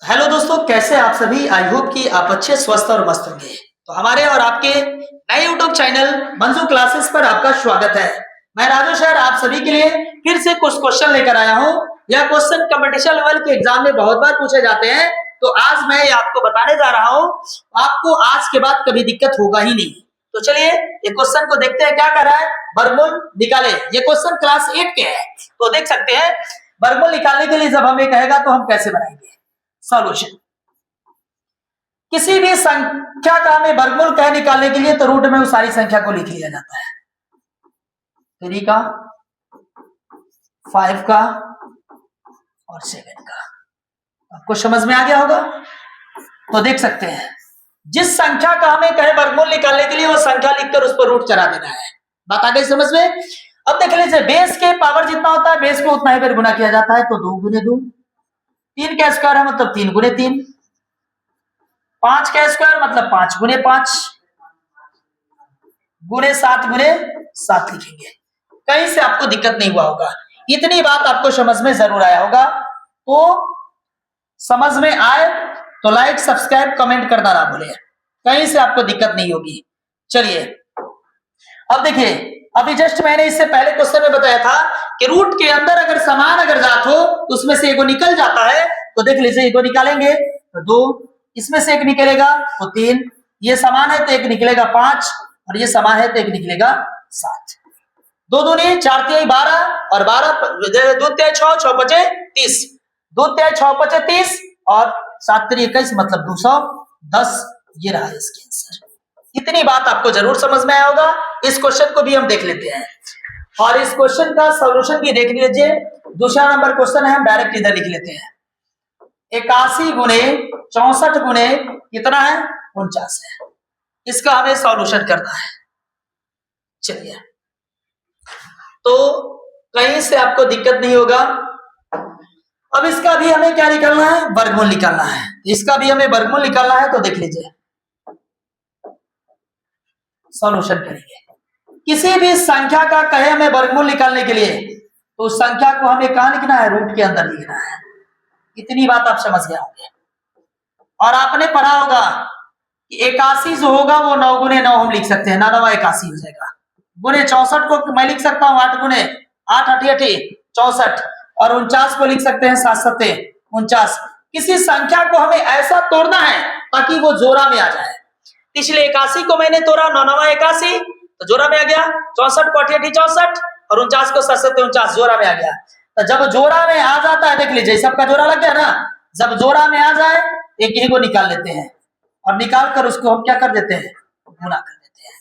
Hello दोस्तों, कैसे आप सभी। आई होप कि आप अच्छे स्वस्थ और मस्त होंगे। तो हमारे और आपके नए यूट्यूब चैनल मंजू क्लासेस पर आपका स्वागत है। मैं राजू सर आप सभी के लिए फिर से कुछ क्वेश्चन लेकर आया हूं। यह क्वेश्चन कंपटीशन लेवल के एग्जाम में बहुत बार पूछे जाते हैं, तो आज मैं ये आपको बताने जा रहा हूं। आपको आज के बाद कभी दिक्कत होगा ही नहीं। तो चलिए ये क्वेश्चन को देखते हैं क्या कर रहा है। वर्गमूल निकाले। ये क्वेश्चन क्लास 8 के है, तो देख सकते हैं वर्गमूल निकालने के लिए जब हमें कहेगा तो हम कैसे बनाएंगे सॉल्यूशन। किसी भी संख्या का हमें वर्गमूल कह निकालने के लिए तो रूट में उस सारी संख्या को लिख लिया जाता है। 3 का, 5 का और 7 का। आपको समझ में आ गया होगा। तो देख सकते हैं जिस संख्या का हमें कहे वर्गमूल निकालने के लिए वो संख्या लिखकर उस पर रूट चढ़ा देना है। बात आ गई समझ में। अब देख लीजिए बेस के पावर जितना होता है बेस को उतना ही बार गुना किया जाता है, तो 2 गुने 2। 3 का स्क्वायर है मतलब 3 गुने 3। 5 का स्क्वायर मतलब 5 गुने 5 गुने 7 गुने 7 लिखेंगे। कहीं से आपको दिक्कत नहीं हुआ होगा। इतनी बात आपको समझ में जरूर आया होगा। तो समझ में आए तो लाइक सब्सक्राइब कमेंट करना ना भूलें, कहीं से आपको दिक्कत नहीं होगी। चलिए अब देखिए, अभी जस्ट मैंने इससे पहले क्वेश्चन में बताया था कि रूट के अंदर अगर समान अगर जात हो तो उसमें से एगो निकल जाता है। तो देख लीजिए एगो निकालेंगे तो 2, इसमें से एक निकलेगा तो 3, ये समान है तो एक निकलेगा 5 और ये समान है तो एक निकलेगा 7। 2 दूनी 4 तिहाई 12 और 12 2 तिहाई 6 6 बचे 30। 2 तिहाई 6 बचे 30 और 7 तिहाई 21 मतलब 210। ये रहा इसके आंसर। इतनी बात आपको जरूर समझ में आया होगा। इस क्वेश्चन को भी हम देख लेते हैं और इस क्वेश्चन का सॉल्यूशन भी देख लीजिए। दूसरा नंबर क्वेश्चन है, हम डायरेक्ट इधर लिख लेते हैं। 81 गुने 64 गुने कितना है 49 है। इसका हमें सॉल्यूशन करना है। चलिए तो कहीं से आपको दिक्कत नहीं होगा। अब इसका भी हमें क्या निकालना है, वर्गमूल निकालना है। इसका भी हमें वर्गमूल निकालना है, तो देख लीजिए सॉल्यूशन करेंगे। किसी भी संख्या का कहे हमें वर्गमूल निकालने के लिए तो उस संख्या को हमें कहां लिखना है, रूट के अंदर लिखना है। इतनी बात आप समझ गए होंगे। और आपने पढ़ा होगा कि 81 जो होगा वो 9 गुने 9 हम लिख सकते हैं, 9 81 हो जाएगा। गुने 64 को मैं लिख सकता हूँ 8 गुने 8 88 64 और 49 को लिख सकते हैं 7 7 49। किसी संख्या को हमें ऐसा तोड़ना है ताकि वो जोड़ा में आ जाए। इसलिए 81 को मैंने तोड़ा 9 9 81 तो जोड़ा में आ गया। 64 को 88 64 और 49 को 7 7 49 जोड़ा में आ गया। तो जब जोड़ा में आ जाता है देख लीजिए सबका जोड़ा लग गया ना। जब जोड़ा में आ जाए एक ही को निकाल लेते हैं और निकाल कर उसको हम क्या कर देते हैं, गुना कर देते हैं।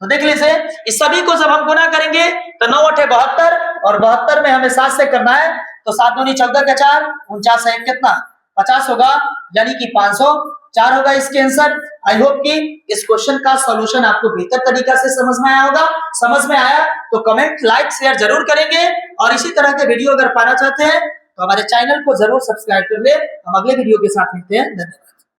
तो देख लीजिए इस सभी को जब हम गुना करेंगे तो 9 8 72 और 72 में हमें 7 से करना है। तो 7 दूनी 14 का 4 49 है कितना 50 होगा, यानी कि 504 होगा इसके आंसर। आई होप कि इस क्वेश्चन का सॉल्यूशन आपको बेहतर तरीका से समझ में आया होगा। समझ में आया तो कमेंट लाइक शेयर जरूर करेंगे और इसी तरह के वीडियो अगर पाना चाहते हैं तो हमारे चैनल को जरूर सब्सक्राइब कर ले। हम अगले वीडियो के साथ मिलते हैं। धन्यवाद।